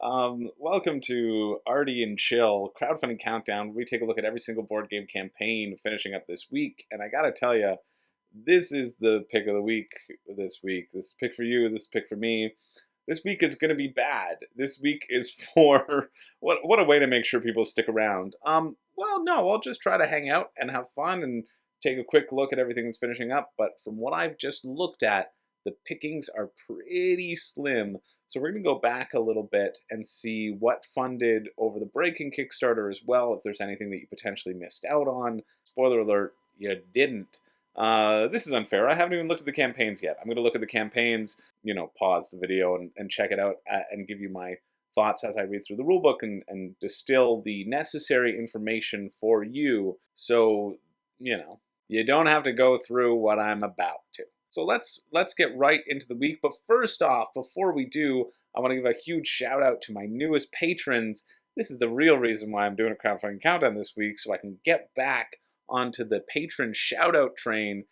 Welcome to Artie and Chill Crowdfunding Countdown. We take a look at every single board game campaign finishing up this week, and I gotta tell you, this is the pick of the week this week. This pick for you, this pick for me. This week is gonna be bad. This week is for what a way to make sure people stick around. Well, no, I'll just try to hang out and have fun and take a quick look at everything that's finishing up. But from what I've just looked at, the pickings are pretty slim. So we're going to go back a little bit and see what funded over the break in Kickstarter as well, if there's anything that you potentially missed out on. Spoiler alert, you didn't. This is unfair. I haven't even looked at the campaigns yet. I'm going to look at the campaigns, pause the video and check it out and give you my thoughts as I read through the rulebook and distill the necessary information for you so, you don't have to go through what I'm about to. So let's get right into the week. But first off, before we do, I want to give a huge shout out to my newest patrons. This is the real reason why I'm doing a crowdfunding countdown this week, so I can get back onto the patron shout out train.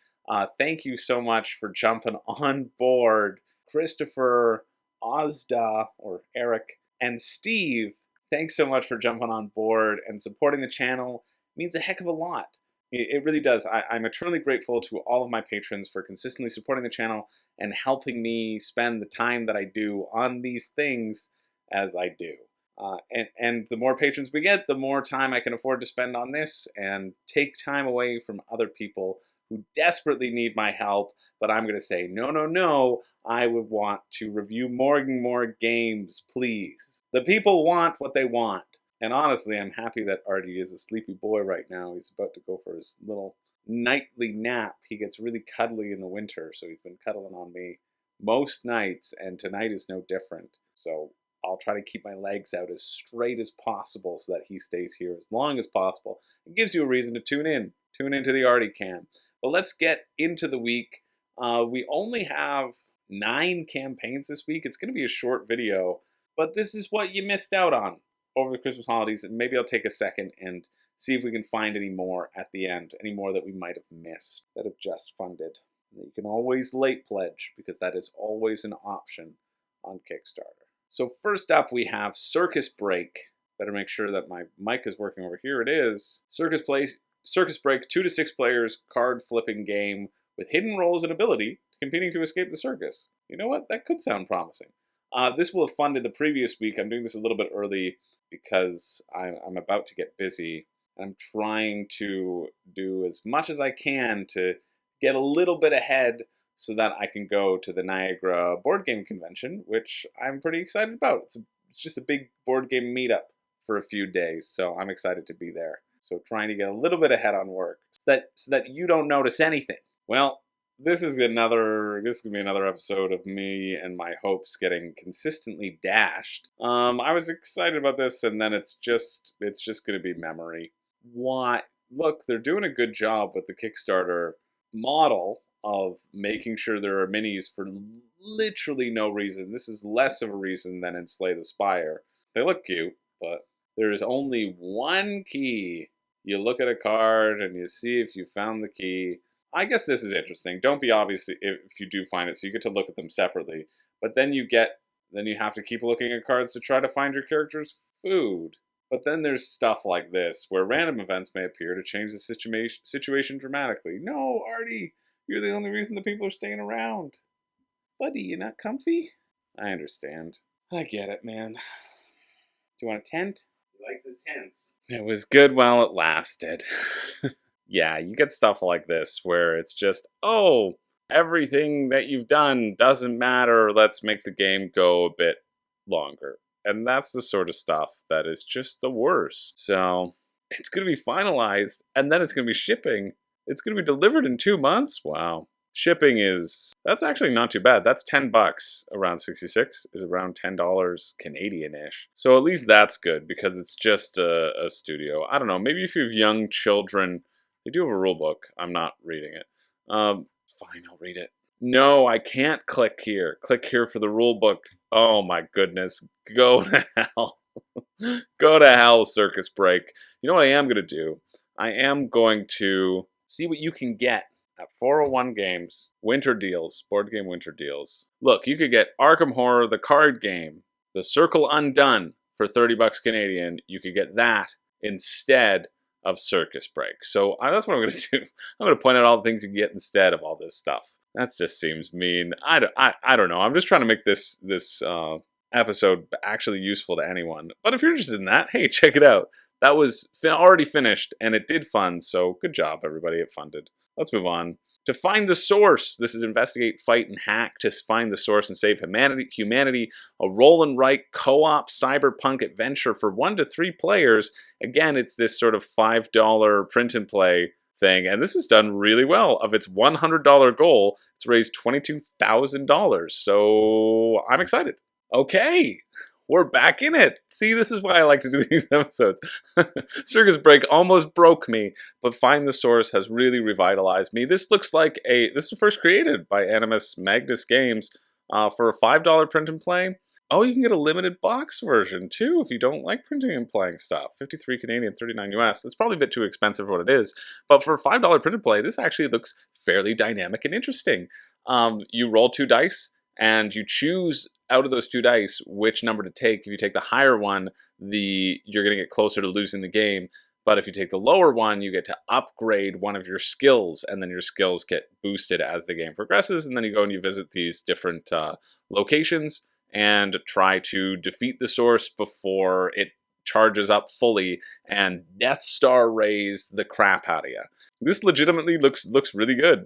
Thank you so much for jumping on board. Christopher, Ozda, or Eric, and Steve, thanks so much for jumping on board and supporting the channel. It means a heck of a lot. It really does. I'm eternally grateful to all of my patrons for consistently supporting the channel and helping me spend the time that I do on these things as I do. And the more patrons we get, the more time I can afford to spend on this and take time away from other people who desperately need my help. But I'm going to say, no, no, no, I would want to review more and more games, please. The people want what they want. And honestly, I'm happy that Artie is a sleepy boy right now. He's about to go for his little nightly nap. He gets really cuddly in the winter, so he's been cuddling on me most nights, and tonight is no different. So I'll try to keep my legs out as straight as possible so that he stays here as long as possible. It gives you a reason to tune in. Tune into the Artie Cam. But let's get into the week. We only have 9 campaigns this week. It's going to be a short video, but this is what you missed out on over the Christmas holidays, and maybe I'll take a second and see if we can find any more at the end, any more that we might have missed that have just funded. You can always late pledge, because that is always an option on Kickstarter. So first up, we have Circus Break. Better make sure that my mic is working over here. It is. Circus Break, 2 to 6 players, card flipping game with hidden roles and ability, competing to escape the circus. You know what? That could sound promising. This will have funded the previous week. I'm doing this a little bit early because I'm about to get busy. I'm trying to do as much as I can to get a little bit ahead so that I can go to the Niagara board game convention, which I'm pretty excited about. It's just a big board game meetup for a few days, so I'm excited to be there. So trying to get a little bit ahead on work so that you don't notice anything. Well, this is gonna be another episode of me and my hopes getting consistently dashed. I was excited about this, and then it's just gonna be memory. Why? Look, they're doing a good job with the Kickstarter model of making sure there are minis for literally no reason. This is less of a reason than in Slay the Spire. They look cute, but there is only one key. You look at a card and you see if you found the key. I guess this is interesting. Don't be obvious if you do find it, so you get to look at them separately. But then you have to keep looking at cards to try to find your character's food. But then there's stuff like this, where random events may appear to change the situation dramatically. No, Artie, you're the only reason the people are staying around. Buddy, you not comfy? I understand. I get it, man. Do you want a tent? He likes his tents. It was good while it lasted. Yeah, you get stuff like this where it's just, oh, everything that you've done doesn't matter. Let's make the game go a bit longer. And that's the sort of stuff that is just the worst. So it's going to be finalized, and then it's going to be shipping. It's going to be delivered in 2 months. Wow. Shipping that's actually not too bad. That's $10, around 66, is around $10 Canadian-ish. So at least that's good, because it's just a studio. I don't know, maybe if you have young children. They do have a rule book. I'm not reading it. Fine, I'll read it. No, I can't click here. Click here for the rule book. Oh my goodness. Go to hell. Go to hell, Circus Break. You know what I am going to do? I am going to see what you can get at 401 Games. Winter deals. Board game winter deals. Look, you could get Arkham Horror, the card game, the Circle Undone for 30 bucks Canadian. You could get that instead of Circus Break. So that's what I'm going to do. I'm going to point out all the things you can get instead of all this stuff. That just seems mean. I don't know. I'm just trying to make this episode actually useful to anyone. But if you're interested in that, hey, check it out. That was already finished, and it did fund, so good job, everybody. It funded. Let's move on. To find the source. This is investigate, fight, and hack to find the source and save humanity. A roll and write co-op cyberpunk adventure for 1 to 3 players. Again, it's this sort of $5 print and play thing, and this is done really well. Of its $100 goal, it's raised $22,000, so I'm excited. Okay, we're back in it. See, this is why I like to do these episodes. Circus Break almost broke me, but Find the Source has really revitalized me. This looks like this was first created by Animus Magnus Games for a $5 print and play. Oh, you can get a limited box version too if you don't like printing and playing stuff. 53 Canadian, 39 US. That's probably a bit too expensive for what it is. But for a $5 print and play, this actually looks fairly dynamic and interesting. You roll 2 dice, and you choose out of those 2 dice which number to take. If you take the higher one, you're going to get closer to losing the game. But if you take the lower one, you get to upgrade one of your skills, and then your skills get boosted as the game progresses. And then you go and you visit these different locations and try to defeat the source before it charges up fully and Death Star rays the crap out of you. This legitimately looks really good.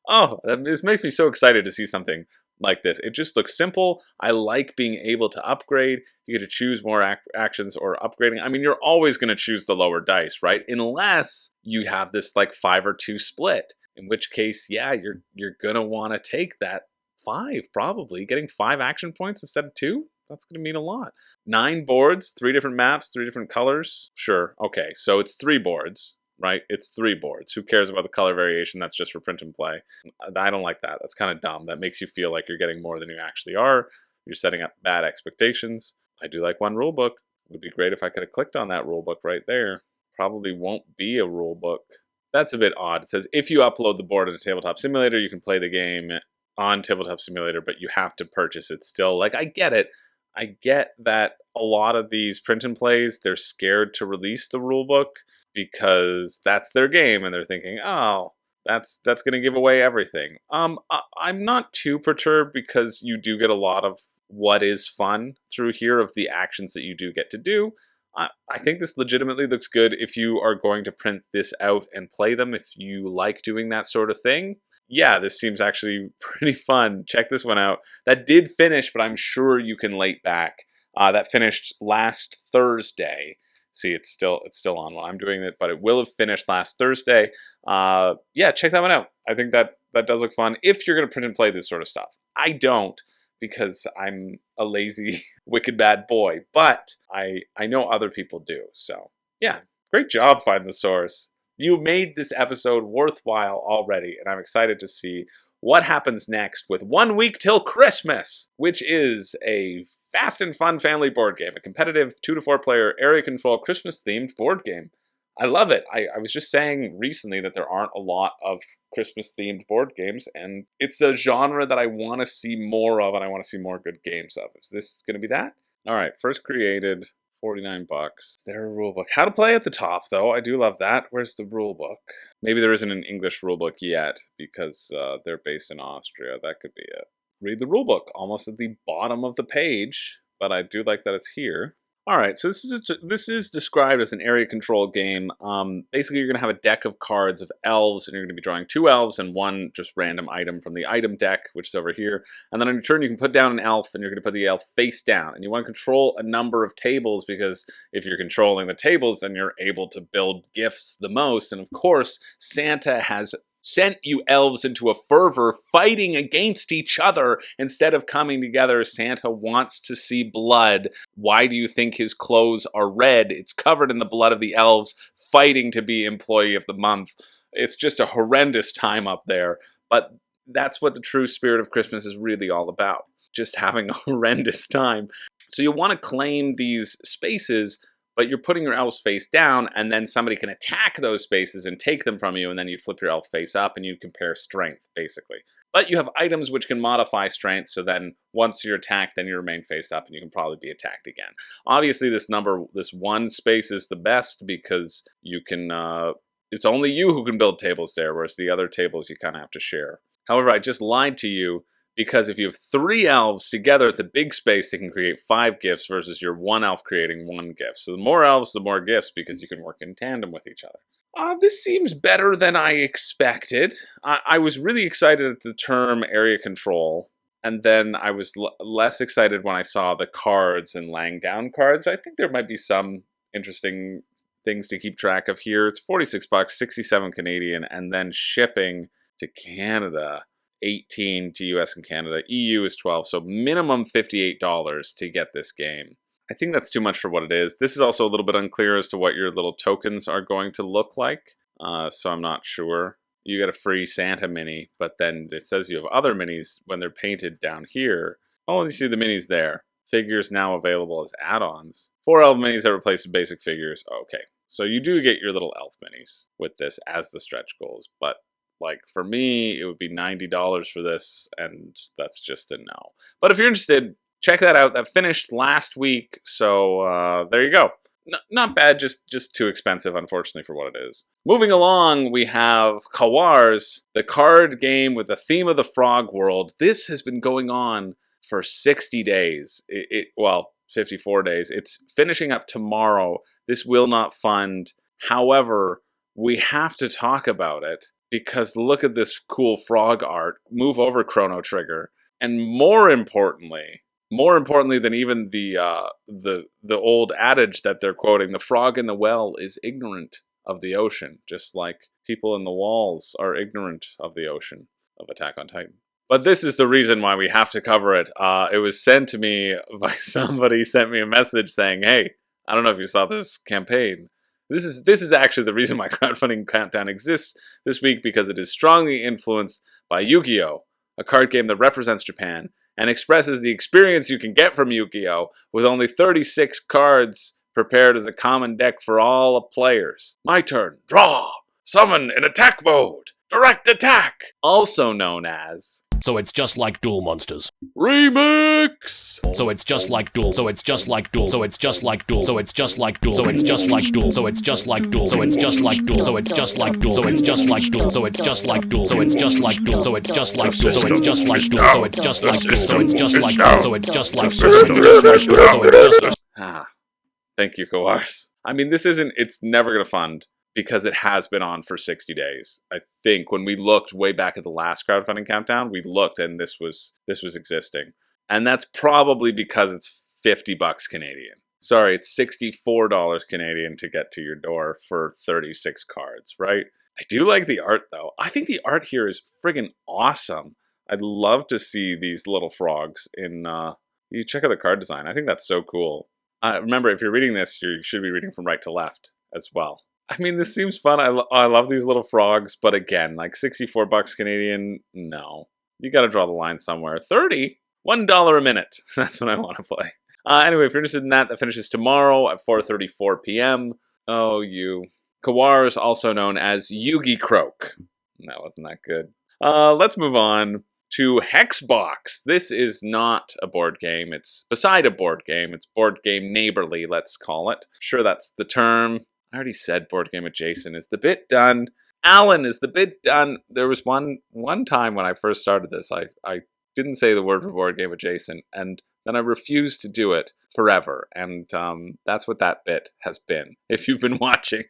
Oh, this makes me so excited to see something like this. It just looks simple. I like being able to upgrade. You get to choose more actions or upgrading. I mean, you're always going to choose the lower dice, right? Unless you have this like 5 or 2 split, in which case, yeah, you're going to want to take that 5 probably. Getting 5 action points instead of 2? That's going to mean a lot. 9 boards, 3 different maps, 3 different colors. Sure, okay, so it's 3 boards. Right? It's 3 boards. Who cares about the color variation? That's just for print and play. I don't like that. That's kind of dumb. That makes you feel like you're getting more than you actually are. You're setting up bad expectations. I do like one rule book. It would be great if I could have clicked on that rule book right there. Probably won't be a rule book. That's a bit odd. It says, if you upload the board into Tabletop Simulator, you can play the game on Tabletop Simulator, but you have to purchase it still. Like, I get it. I get that a lot of these print and plays, they're scared to release the rule book because that's their game, and they're thinking, oh, that's going to give away everything. I'm not too perturbed because you do get a lot of what is fun through here of the actions that you do get to do. I think this legitimately looks good if you are going to print this out and play them, if you like doing that sort of thing. Yeah, this seems actually pretty fun. Check this one out. That did finish, but I'm sure you can late back. That finished last Thursday. See, it's still on while I'm doing it, but it will have finished last Thursday. Yeah, check that one out. I think that does look fun if you're going to print and play this sort of stuff. I don't, because I'm a lazy, wicked bad boy, but I know other people do. So, yeah, great job, Find the Source. You made this episode worthwhile already, and I'm excited to see what happens next with 1 week till Christmas, which is a fast and fun family board game, a competitive 2 to 4 player area control Christmas-themed board game. I love it. I was just saying recently that there aren't a lot of Christmas-themed board games, and it's a genre that I want to see more of, and I want to see more good games of. Is this going to be that? All right, first created, 49 bucks. Is there a rule book? How to play at the top, though. I do love that. Where's the rule book? Maybe there isn't an English rule book yet because they're based in Austria. That could be it. Read the rule book, almost at the bottom of the page, but I do like that it's here. All right, so this is described as an area control game. Basically, you're going to have a deck of cards of elves, and you're going to be drawing 2 elves and 1 just random item from the item deck, which is over here. And then on your turn, you can put down an elf, and you're going to put the elf face down. And you want to control a number of tables, because if you're controlling the tables, then you're able to build gifts the most. And of course, Santa has sent you elves into a fervor fighting against each other instead of coming together. Santa wants to see blood. Why do you think his clothes are red? It's covered in the blood of the elves fighting to be Employee of the Month. It's just a horrendous time up there, but that's what the true spirit of Christmas is really all about. Just having a horrendous time. So you want to claim these spaces, but you're putting your elf's face down, and then somebody can attack those spaces and take them from you, and then you'd flip your elf face up, and you'd compare strength, basically. But you have items which can modify strength, so then once you're attacked, then you remain face up and you can probably be attacked again. Obviously, this one space is the best because you can, it's only you who can build tables there, whereas the other tables you kind of have to share. However, I just lied to you because if you have 3 elves together at the big space, they can create 5 gifts versus your 1 elf creating 1 gift. So the more elves, the more gifts because you can work in tandem with each other. This seems better than I expected. I was really excited at the term area control, and then I was less excited when I saw the cards and laying down cards. I think there might be some interesting things to keep track of here. It's 46 bucks, 67 Canadian, and then shipping to Canada, 18 to US and Canada. EU is 12, so minimum $58 to get this game. I think that's too much for what it is. This is also a little bit unclear as to what your little tokens are going to look like, so I'm not sure. You get a free Santa mini, but then it says you have other minis when they're painted down here. Oh, you see the minis there. Figures now available as add-ons. 4 elf minis that replace the basic figures. Okay, so you do get your little elf minis with this as the stretch goals, but like for me, it would be $90 for this, and that's just a no. But if you're interested, check that out. That finished last week, so there you go. Not bad, just too expensive, unfortunately, for what it is. Moving along, we have Kawars, the card game with the theme of the frog world. This has been going on for 60 days. Well, 54 days. It's finishing up tomorrow. This will not fund. However, we have to talk about it because look at this cool frog art. Move over, Chrono Trigger. And more importantly than even the old adage that they're quoting, the frog in the well is ignorant of the ocean, just like people in the walls are ignorant of the ocean of Attack on Titan. But this is the reason why we have to cover it. It was sent to me by somebody sent me a message saying, hey, I don't know if you saw this campaign. This is actually the reason why Crowdfunding Countdown exists this week, because it is strongly influenced by Yu-Gi-Oh!, a card game that represents Japan and expresses the experience you can get from Yu-Gi-Oh! With only 36 cards prepared as a common deck for all players. My turn. Draw. Summon in attack mode. Direct attack. Also known as... So it's just like Duel Monsters. Remix! So it's just like Duel. So it's just like Duel. So it's just like Duel. So it's just like Duel. So it's just like Duel. So it's just like Duel. So it's just like Duel. So it's just like Duel. So it's just like Duel. So it's just like Duel. So it's just like Duel. So it's just like Duel. So it's just like Duel. So it's just like Duel. So it's just like Duel. So it's just like Duel. So it's just like Duel. So it's just like... Thank you, Kawars. I mean, it's never going to fund, because it has been on for 60 days. I think when we looked way back at the last Crowdfunding Countdown, we looked and this was existing. And that's probably because it's 50 bucks Canadian. Sorry, it's $64 Canadian to get to your door for 36 cards, right? I do like the art, though. I think the art here is friggin' awesome. I'd love to see these little frogs in... you check out the card design. I think that's so cool. Remember, if you're reading this, you should be reading from right to left as well. I mean, this seems fun. I love these little frogs, but again, like 64 bucks Canadian, no. You gotta draw the line somewhere. 30? $1 a minute. That's what I want to play. Anyway, if you're interested in that, that finishes tomorrow at 4:34 p.m. Oh, you. Kawars, also known as Yugi Croak. That wasn't that good. Let's move on to Hex Box. This is not a board game. It's beside a board game. It's board game neighborly, let's call it. Sure, that's the term. I already said board game adjacent. Is the bit done? Alan, is the bit done? There was one time when I first started this, I didn't say the word for board game adjacent, and then I refused to do it forever. And that's what that bit has been, if you've been watching.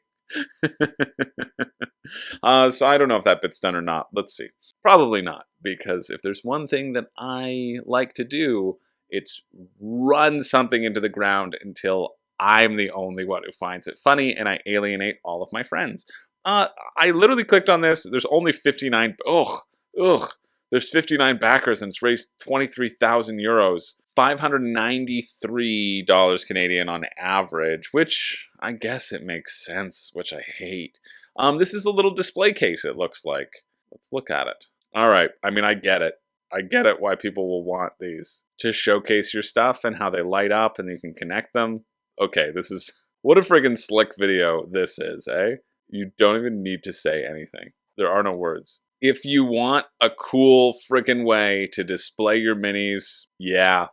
So I don't know if that bit's done or not. Let's see. Probably not, because if there's one thing that I like to do, it's run something into the ground until I'm the only one who finds it funny, and I alienate all of my friends. I literally clicked on this. There's only 59. There's 59 backers, and it's raised 23,000 euros, $593 Canadian on average, which I guess it makes sense, which I hate. This is a little display case, it looks like. Let's look at it. All right. I mean, I get it. I get it why people will want these to showcase your stuff and how they light up and you can connect them. Okay, this is... What a friggin' slick video this is, eh? You don't even need to say anything. There are no words. if you want a cool freaking way to display your minis, yeah,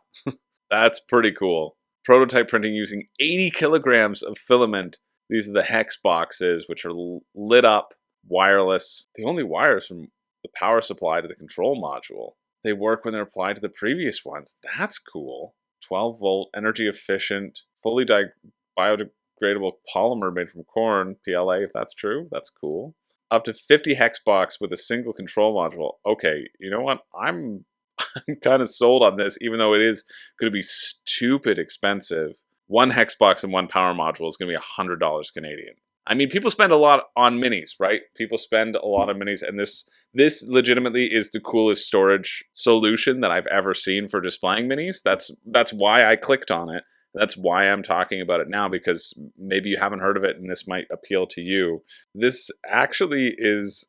that's pretty cool. Prototype printing using 80 kilograms of filament. These are the Hex boxes, which are lit up, wireless. The only wires from the power supply to the control module. They work when they're applied to the previous ones. That's cool. 12-volt, energy efficient, fully biodegradable polymer made from corn, PLA, if that's true. That's cool. Up to 50 hex box with a single control module. Okay, you know what? I'm kind of sold on this, even though it is going to be stupid expensive. One hex box and one power module is going to be $100 Canadian. I mean, people spend a lot on minis, right? People spend a lot on minis, and this legitimately is the coolest storage solution that I've ever seen for displaying minis. That's why I clicked on it. That's why I'm talking about it now, because maybe you haven't heard of it and this might appeal to you. This actually is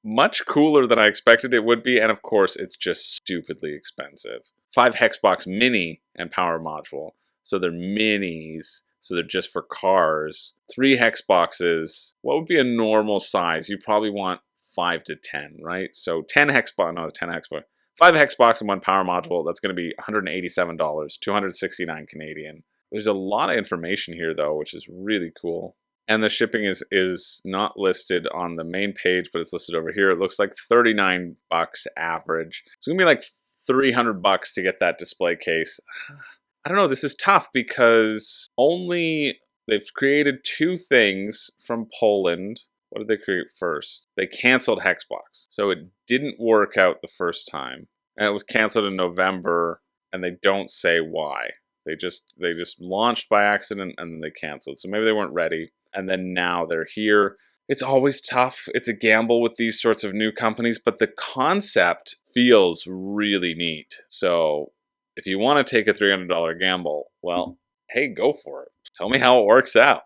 much cooler than I expected it would be, and of course, it's just stupidly expensive. 5 Hexbox mini and power module. So they're minis, so they're just for cars. 3 Hexboxes. What would be a normal size? You probably want 5 to 10, right? So 10 Hexbox, no, 10 Hexbox. 5 Hexbox and 1 power module, that's going to be $187, $269 Canadian. There's a lot of information here, though, which is really cool. And the shipping is not listed on the main page, but it's listed over here. It looks like $39 average. It's going to be like $300 to get that display case. I don't know, this is tough because they've created 2 things from Poland. What did they create first? They canceled Hexbox. So it didn't work out the first time. And it was canceled in November, and they don't say why. They just launched by accident and then they canceled. So maybe they weren't ready. And then now they're here. It's always tough. It's a gamble with these sorts of new companies, but the concept feels really neat. So if you want to take a $300 gamble, well, hey, go for it. Tell me how it works out.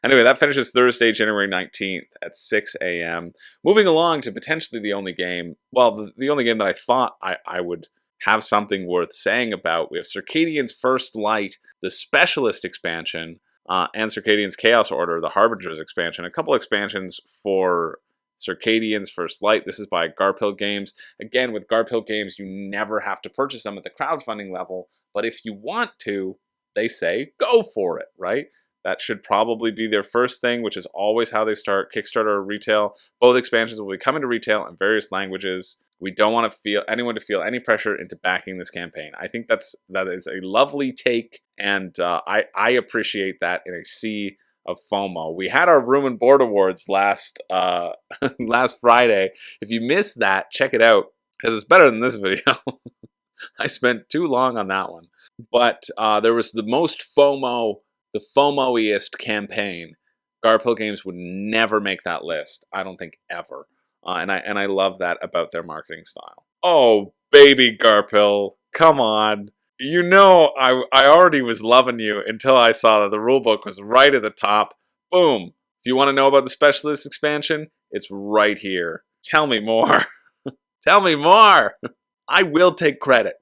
Anyway, that finishes Thursday, January 19th at 6 a.m. Moving along to potentially the only game, well, the only game that I thought I would have something worth saying about. We have Circadians First Light, the Specialist expansion, and Circadians Chaos Order, the Harbingers expansion. A couple expansions for Circadians First Light. This is by Garphill Games. Again, with Garphill Games, you never have to purchase them at the crowdfunding level, but if you want to, they say, go for it, right? That should probably be their first thing, which is always how they start Kickstarter or retail. Both expansions will be coming to retail in various languages. We don't want anyone to feel any pressure into backing this campaign. I think that is a lovely take, and I appreciate that in a sea of FOMO. We had our Room and Board Awards last Friday. If you missed that, check it out, because it's better than this video. I spent too long on that one. But there was the most FOMO, the FOMO-iest campaign. Garphill Games would never make that list. I don't think ever. And I love that about their marketing style. Oh, baby Garphill, come on. You know I already was loving you until I saw that the rulebook was right at the top. Boom. If you want to know about the Specialist expansion, it's right here. Tell me more. Tell me more. I will take credit.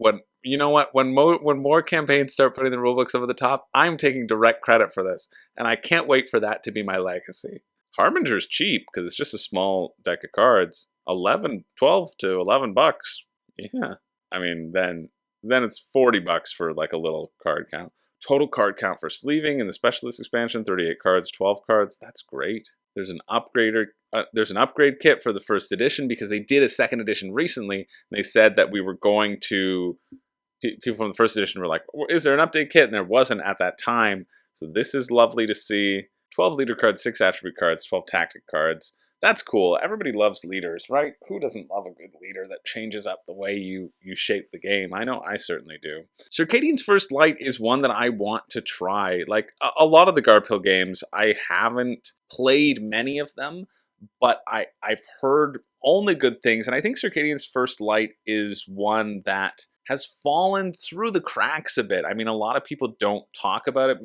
You know what? When more campaigns start putting the rulebooks over the top, I'm taking direct credit for this. And I can't wait for that to be my legacy. Harbinger's cheap because it's just a small deck of cards. 12 to $11. Yeah. I mean, then it's $40 for like a little card count. Total card count for sleeving in the Specialist expansion, 38 cards, 12 cards. That's great. There's an upgrade kit for the first edition because they did a second edition recently. And they said that we were going to, people from the first edition were like, is there an update kit? And there wasn't at that time. So this is lovely to see. 12 leader cards, 6 attribute cards, 12 tactic cards. That's cool. Everybody loves leaders, right? Who doesn't love a good leader that changes up the way you shape the game? I know I certainly do. Circadians First Light is one that I want to try. Like a lot of the Garphill games, I haven't played many of them, but I've heard only good things. And I think Circadians First Light is one that has fallen through the cracks a bit. I mean, a lot of people don't talk about it.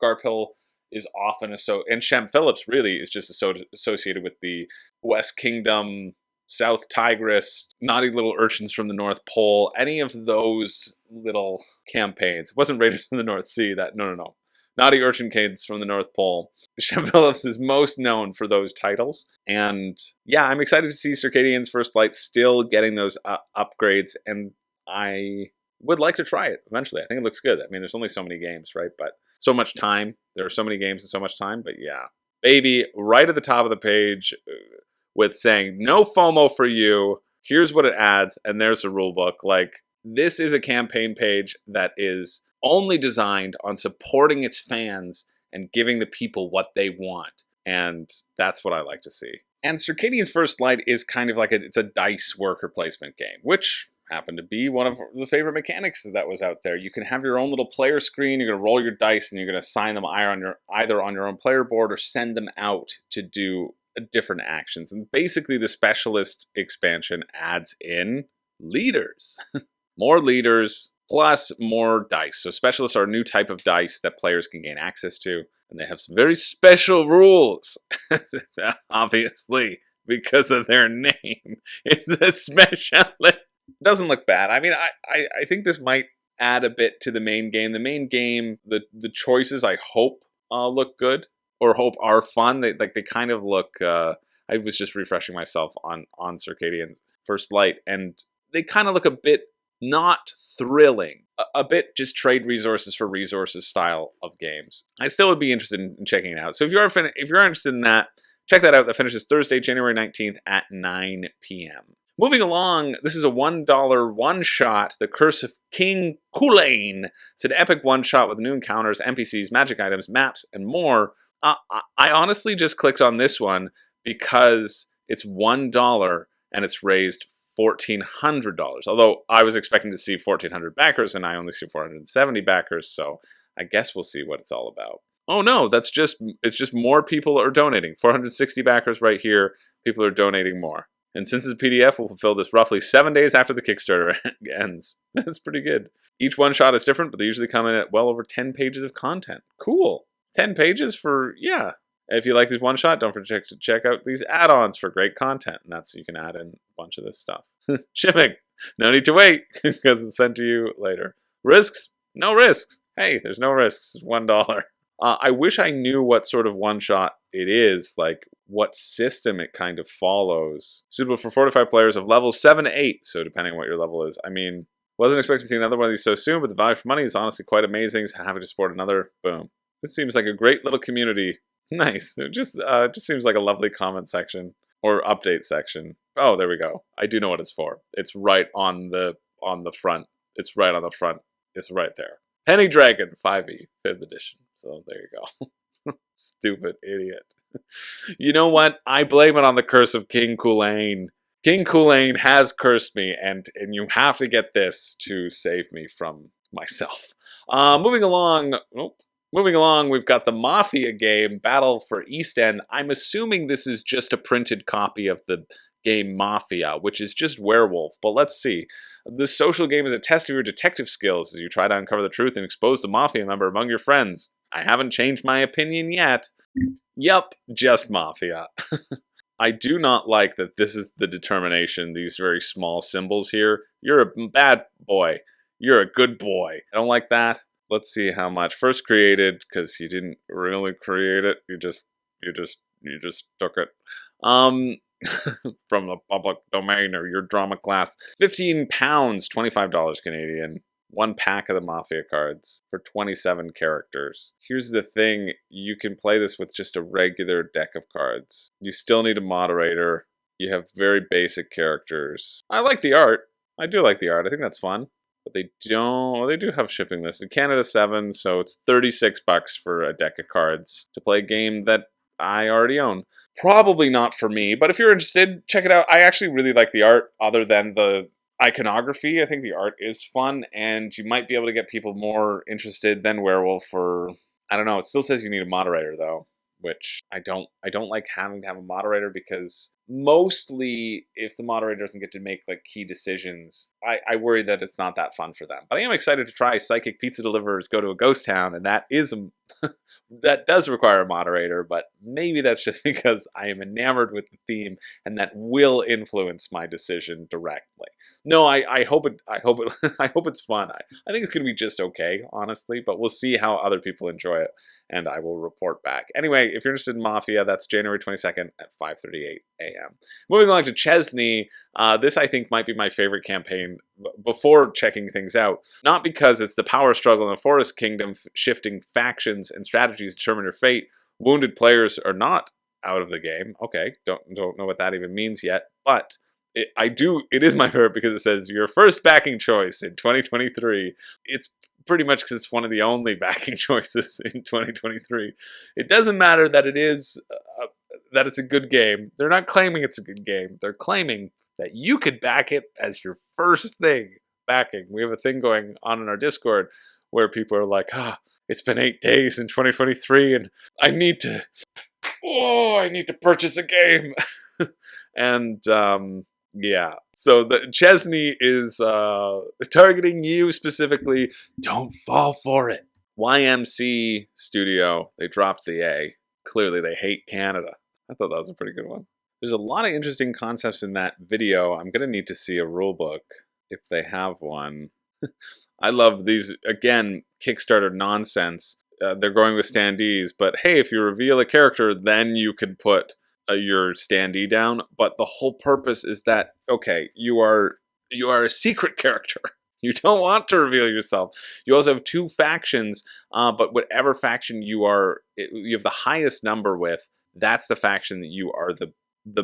Garphill is often and Shem Phillips really is just associated with the West Kingdom, South Tigris, Naughty Little Urchins from the North Pole, any of those little campaigns. It wasn't Raiders from the North Sea. No. Naughty Urchin Kids from the North Pole. Chef Phillips is most known for those titles. And yeah, I'm excited to see Circadians First Light still getting those upgrades. And I would like to try it eventually. I think it looks good. I mean, there's only so many games, right? But so much time. There are so many games and so much time. But yeah, baby, right at the top of the page with saying, no FOMO for you. Here's what it adds. And there's the rule book. Like, this is a campaign page that is only designed on supporting its fans and giving the people what they want. And that's what I like to see. And Circadian's First Light is kind of like it's a dice worker placement game, which happened to be one of the favorite mechanics that was out there. You can have your own little player screen, you're going to roll your dice, and you're going to assign them either on your own player board or send them out to do different actions. And basically the Specialist expansion adds in leaders. More leaders, plus more dice. So Specialists are a new type of dice that players can gain access to. And they have some very special rules. Obviously, because of their name. It's a Specialist. Doesn't look bad. I mean, I think this might add a bit to the main game. The main game, the choices I hope look good. Or hope are fun. They kind of look... I was just refreshing myself on Circadian First Light. And they kind of look a bit not thrilling, a bit just trade resources for resources style of games. I still would be interested in checking it out. So if you're interested in that, check that out. That finishes Thursday, January 19th at 9 p.m. Moving along, this is a $1 one-shot, The Curse of King Culainn. It's an epic one-shot with new encounters, NPCs, magic items, maps, and more. I honestly just clicked on this one because it's $1 and it's raised $1,400. Although I was expecting to see 1,400 backers and I only see 470 backers, so I guess we'll see what it's all about. Oh no, it's just more people are donating. 460 backers right here. People are donating more. And since it's a PDF, we'll fulfill this roughly 7 days after the Kickstarter ends. That's pretty good. Each one shot is different, but they usually come in at well over 10 pages of content. Cool. 10 pages for, yeah. If you like this one shot, don't forget to check out these add-ons for great content. And that's, you can add in a bunch of this stuff. Shipping. No need to wait, because it's sent to you later. Risks? No risks. Hey, there's no risks. It's $1. I wish I knew what sort of one-shot it is, like what system it kind of follows. Suitable for 4 to 5 players of levels 7 to 8, so depending on what your level is. I mean, wasn't expecting to see another one of these so soon, but the value for money is honestly quite amazing, so happy to support another. Boom. This seems like a great little community. Nice. It just seems like a lovely comment section or update section. Oh, there we go. I do know what it's for. It's right on the front. It's right on the front. It's right there. Penny Dragon 5e, 5th edition. So there you go. Stupid idiot. You know what? I blame it on the curse of King Culainn. King Culainn has cursed me, and you have to get this to save me from myself. Moving along, we've got the Mafia game, Battle for East End. I'm assuming this is just a printed copy of the game Mafia, which is just Werewolf, but let's see. This social game is a test of your detective skills as you try to uncover the truth and expose the Mafia member among your friends. I haven't changed my opinion yet. Yup, just Mafia. I do not like that this is the determination, these very small symbols here. You're a bad boy. You're a good boy. I don't like that. Let's see how much. First created, because you didn't really create it. You just took it. From the public domain or your drama class. £15, $25 Canadian. 1 pack of the Mafia cards for 27 characters. Here's the thing, you can play this with just a regular deck of cards. You still need a moderator. You have very basic characters. I like the art. I do like the art. I think that's fun. But they do have shipping this. In Canada 7, so it's $36 for a deck of cards to play a game that I already own. Probably not for me, but if you're interested, check it out. I actually really like the art, other than the iconography. I think the art is fun, and you might be able to get people more interested than Werewolf for, I don't know, it still says you need a moderator though, which I don't like having to have a moderator, because mostly, if the moderator doesn't get to make like key decisions, I worry that it's not that fun for them. But I am excited to try Psychic Pizza Deliverers Go to a Ghost Town, and that is that does require a moderator, but maybe that's just because I am enamored with the theme, and that will influence my decision directly. No, I hope it. I hope it. I hope it's fun. I think it's going to be just okay, honestly. But we'll see how other people enjoy it, and I will report back. Anyway, if you're interested in Mafia, that's January 22nd at 5:38 a.m. Moving along to Chesney. This I think might be my favorite campaign before checking things out. Not because it's the power struggle in the Forest Kingdom, shifting factions and strategies determine your fate. Wounded players are not out of the game. Okay, don't know what that even means yet, but it is my favorite because it says your first backing choice in 2023. It's pretty much because it's one of the only backing choices in 2023. It doesn't matter that it's a good game. They're not claiming it's a good game. They're claiming that you could back it as your first thing backing. We have a thing going on in our Discord where people are like, it's been 8 days in 2023 and I need to purchase a game. And yeah, so the Chesney is targeting you specifically. Don't fall for it. YMC Studio, they dropped the A. Clearly they hate Canada. I thought that was a pretty good one. There's a lot of interesting concepts in that video. I'm going to need to see a rule book if they have one. I love these, again, Kickstarter nonsense. They're going with standees, but hey, if you reveal a character, then you can put your standee down. But the whole purpose is that, okay, you are a secret character. You don't want to reveal yourself. You also have 2 factions, but whatever faction you have the highest number with, that's the faction that you are the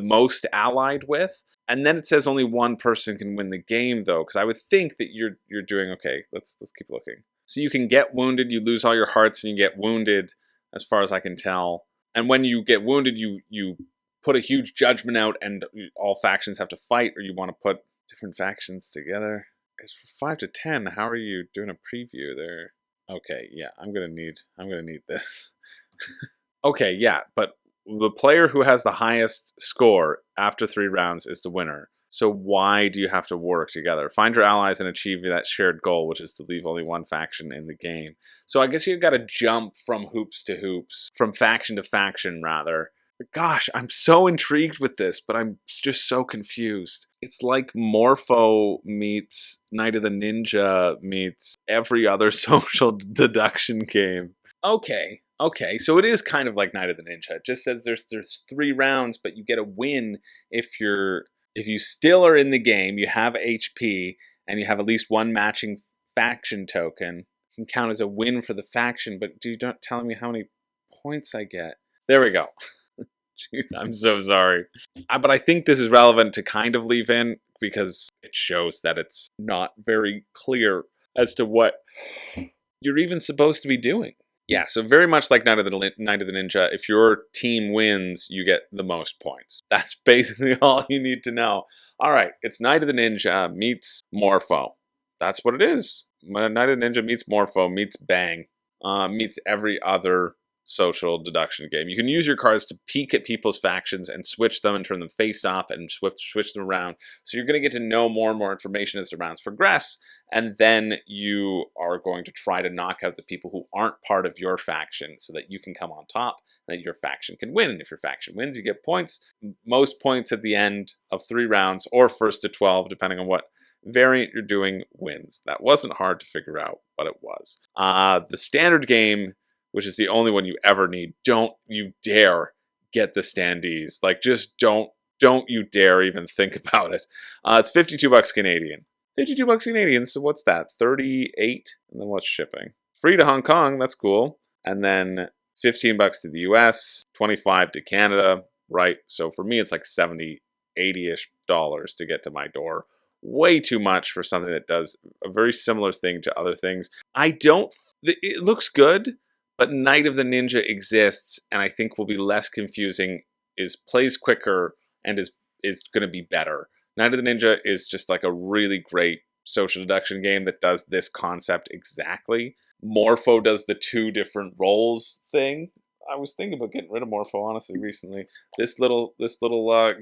most allied with. And then it says only one person can win the game, though, because I would think that you're doing okay. Let's keep looking. So you can get wounded, you lose all your hearts, and you get wounded, as far as I can tell. And when you get wounded, you put a huge judgment out, and all factions have to fight, or you want to put different factions together. It's for 5 to 10. How are you doing a preview there? Okay, yeah, I'm gonna need this. Okay, yeah, but the player who has the highest score after 3 rounds is the winner. So why do you have to work together? Find your allies and achieve that shared goal, which is to leave only one faction in the game. So I guess you've got to jump from hoops to hoops, from faction to faction, rather. But gosh, I'm so intrigued with this, but I'm just so confused. It's like Morpho meets Night of the Ninja meets every other social deduction game. Okay, so it is kind of like Night of the Ninja. It just says there's 3 rounds, but you get a win if you still are in the game, you have HP, and you have at least 1 matching faction token. It can count as a win for the faction, but you're not telling me how many points I get. There we go. Jeez, I'm so sorry. But I think this is relevant to kind of leave in, because it shows that it's not very clear as to what you're even supposed to be doing. Yeah, so very much like Night of the Ninja, if your team wins, you get the most points. That's basically all you need to know. All right, it's Night of the Ninja meets Morpho. That's what it is. Night of the Ninja meets Morpho, meets Bang, meets every other social deduction game. You can use your cards to peek at people's factions and switch them and turn them face up and switch them around. So you're going to get to know more and more information as the rounds progress, and then you are going to try to knock out the people who aren't part of your faction so that you can come on top and that your faction can win. And if your faction wins, you get points. Most points at the end of 3 rounds, or first to 12, depending on what variant you're doing, wins. That wasn't hard to figure out, but it was. The standard game, which is the only one you ever need, don't you dare get the standees. Like, just don't you dare even think about it. It's $52 Canadian. $52 Canadian, so what's that? 38? And then what's shipping? Free to Hong Kong, that's cool. And then $15 to the US, 25 to Canada, right? So for me, it's like 70, 80-ish dollars to get to my door. Way too much for something that does a very similar thing to other things. It looks good, but Night of the Ninja exists, and I think will be less confusing, plays quicker, and is going to be better. Night of the Ninja is just like a really great social deduction game that does this concept exactly. Morpho does the 2 different roles thing. I was thinking about getting rid of Morpho, honestly, recently. This little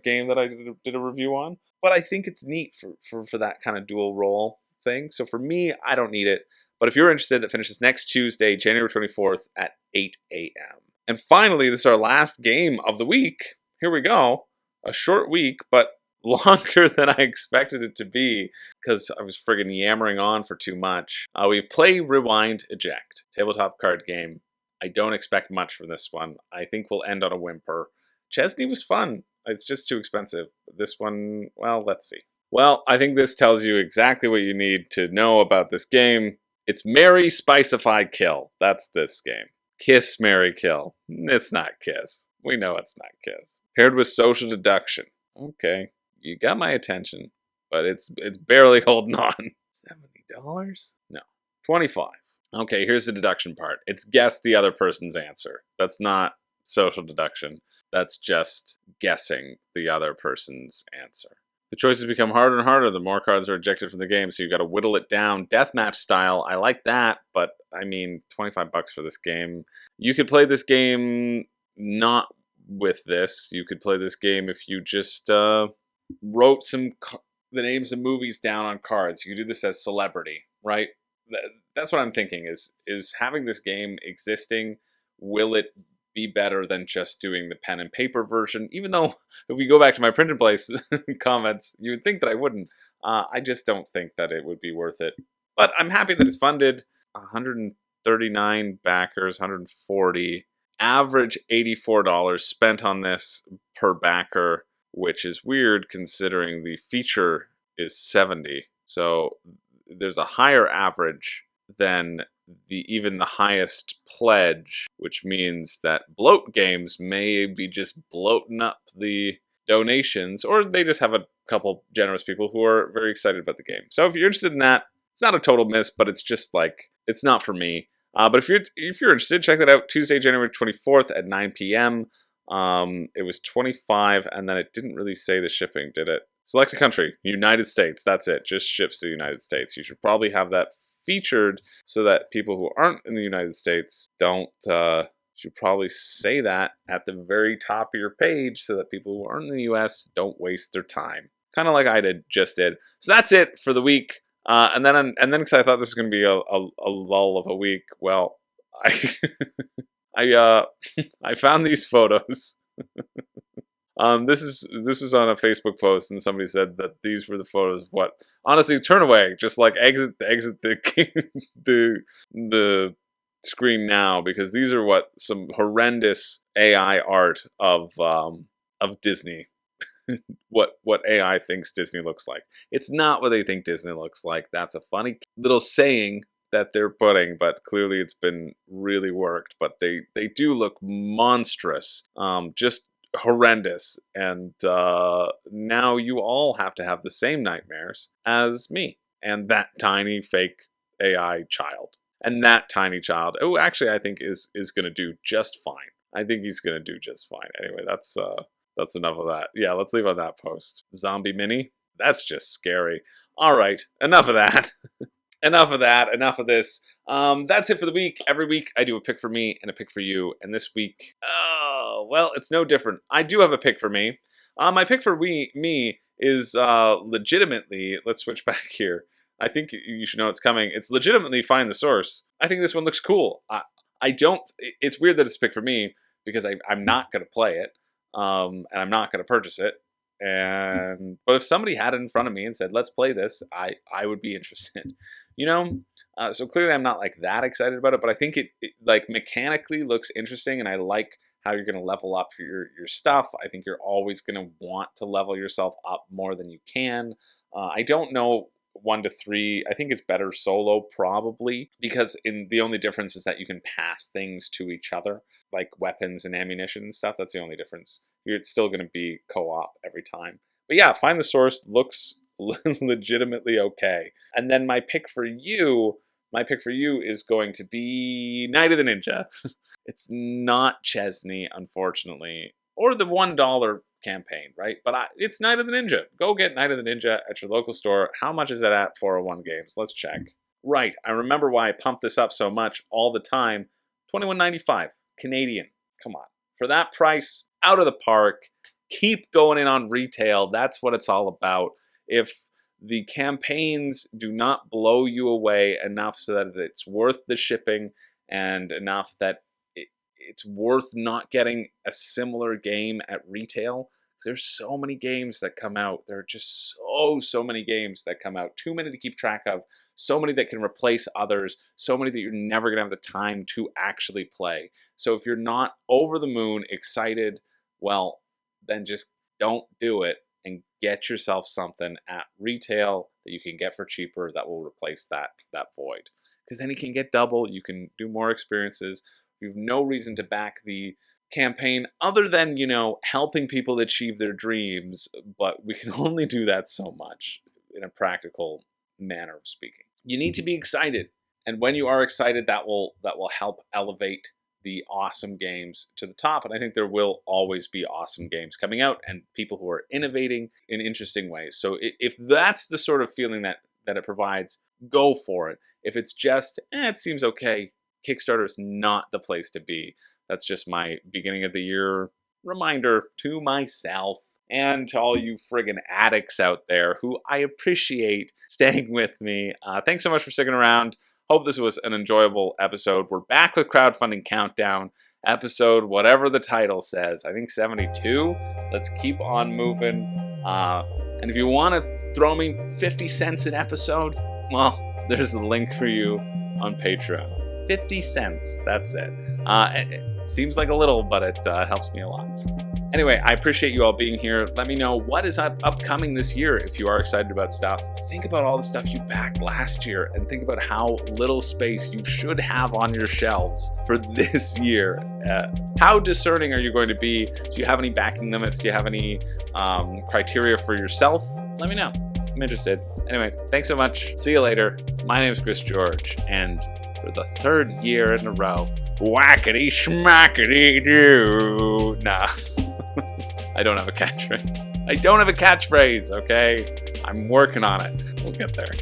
game that I did a review on. But I think it's neat for that kind of dual role thing. So for me, I don't need it. But if you're interested, that finishes next Tuesday, January 24th at 8 a.m. And finally, this is our last game of the week. Here we go. A short week, but longer than I expected it to be because I was friggin' yammering on for too much. We have Play, Rewind, Eject. Tabletop card game. I don't expect much from this one. I think we'll end on a whimper. Chesney was fun. It's just too expensive. This one, well, let's see. Well, I think this tells you exactly what you need to know about this game. It's Marry, Spicify, Kill. That's this game. Kiss, Marry, Kill. It's not Kiss. We know it's not Kiss. Paired with Social Deduction. Okay, you got my attention, but it's barely holding on. $70? No, $25. Okay, here's the deduction part. It's guess the other person's answer. That's not social deduction. That's just guessing the other person's answer. The choices become harder and harder the more cards are ejected from the game, so you got to whittle it down. Deathmatch style, I like that, but I mean, $25 for this game. You could play this game not with this. You could play this game if you just wrote the names of movies down on cards. You could do this as Celebrity, right? That's what I'm thinking is having this game existing, will it be better than just doing the pen and paper version? Even though if we go back to my print and place comments, you would think that I wouldn't. I just don't think that it would be worth it. But I'm happy that it's funded. 139 backers, 140. Average $84 spent on this per backer, which is weird considering the feature is 70. So there's a higher average than even the highest pledge, which means that bloat games may be just bloating up the donations, or they just have a couple generous people who are very excited about the game. So if you're interested in that, it's not a total miss, but it's just like, it's not for me. But if you're interested, check that out. Tuesday, January 24th at 9 p.m. It was $25, and then it didn't really say the shipping, did it? Select a country, United States. That's it. Just ships to the United States. You should probably have that featured so that people who aren't in the United States don't. Should probably say that at the very top of your page so that people who aren't in the U.S. don't waste their time. Kind of like I just did. So that's it for the week. And then because I thought this was going to be a lull of a week. Well, I found these photos. This was on a Facebook post, and somebody said that these were the photos of what. Honestly, turn away. Just like exit the the screen now, because these are some horrendous AI art of Disney. what AI thinks Disney looks like. It's not what they think Disney looks like. That's a funny little saying that they're putting, but clearly it's been really worked. But they do look monstrous. Just horrendous, and now you all have to have the same nightmares as me and that tiny fake AI child. And that tiny child, oh, actually, I think is going to do just fine. I think he's going to do just fine. Anyway, that's enough of that. Yeah, let's leave on that post. Zombie Mini? That's just scary. All right, enough of that. Enough of that. Enough of this. That's it for the week. Every week I do a pick for me and a pick for you. And this week, oh, well, it's no different. I do have a pick for me. My pick for me is legitimately, let's switch back here. I think you should know it's coming. It's legitimately Find the Source. I think this one looks cool. It's weird that it's a pick for me because I'm not going to play it. And I'm not going to purchase it. But if somebody had it in front of me and said, let's play this, I would be interested. So clearly I'm not like that excited about it, but I think it like mechanically looks interesting, and I like how you're going to level up your stuff. I think you're always going to want to level yourself up more than you can. I don't know 1 to 3. I think it's better solo probably, because the only difference is that you can pass things to each other, like weapons and ammunition and stuff. That's the only difference. It's still going to be co-op every time. But yeah, Find the Source looks legitimately okay. And then my pick for you is going to be Night of the Ninja. It's not Chesney, unfortunately, or the $1 campaign, right? But it's Night of the Ninja. Go get Night of the Ninja at your local store. How much is it at 401 Games? Let's check. Right, I remember why I pumped this up so much all the time. $21.95 Canadian. come on. For that price, out of the park. Keep going in on retail. That's what it's all about. If the campaigns do not blow you away enough so that it's worth the shipping and enough that it's worth not getting a similar game at retail, there's so many games that come out. There are just so many games that come out. Too many to keep track of. So many that can replace others. So many that you're never going to have the time to actually play. So if you're not over the moon excited, well, then just don't do it and get yourself something at retail that you can get for cheaper that will replace that void. Because then you can get double. You can do more experiences. You have no reason to back the campaign other than, helping people achieve their dreams, but we can only do that so much in a practical manner of speaking. You need to be excited, and when you are excited, that will help elevate the awesome games to the top. And I think there will always be awesome games coming out and people who are innovating in interesting ways. So if that's the sort of feeling that it provides, go for it. If it's just it seems okay, Kickstarter is not the place to be. That's just my beginning of the year reminder to myself and to all you friggin' addicts out there who I appreciate staying with me. Thanks so much for sticking around. Hope this was an enjoyable episode. We're back with Crowdfunding Countdown, episode whatever the title says. I think 72. Let's keep on moving. And if you want to throw me 50 cents an episode, well, there's the link for you on Patreon. 50 cents. That's it. It seems like a little, but it helps me a lot. Anyway, I appreciate you all being here. Let me know what is upcoming this year if you are excited about stuff. Think about all the stuff you backed last year and think about how little space you should have on your shelves for this year. How discerning are you going to be? Do you have any backing limits? Do you have any criteria for yourself? Let me know. I'm interested. Anyway, thanks so much. See you later. My name is Chris George, and for the third year in a row, whackity schmackity doo. Nah. I don't have a catchphrase. Okay? I'm working on it. We'll get there.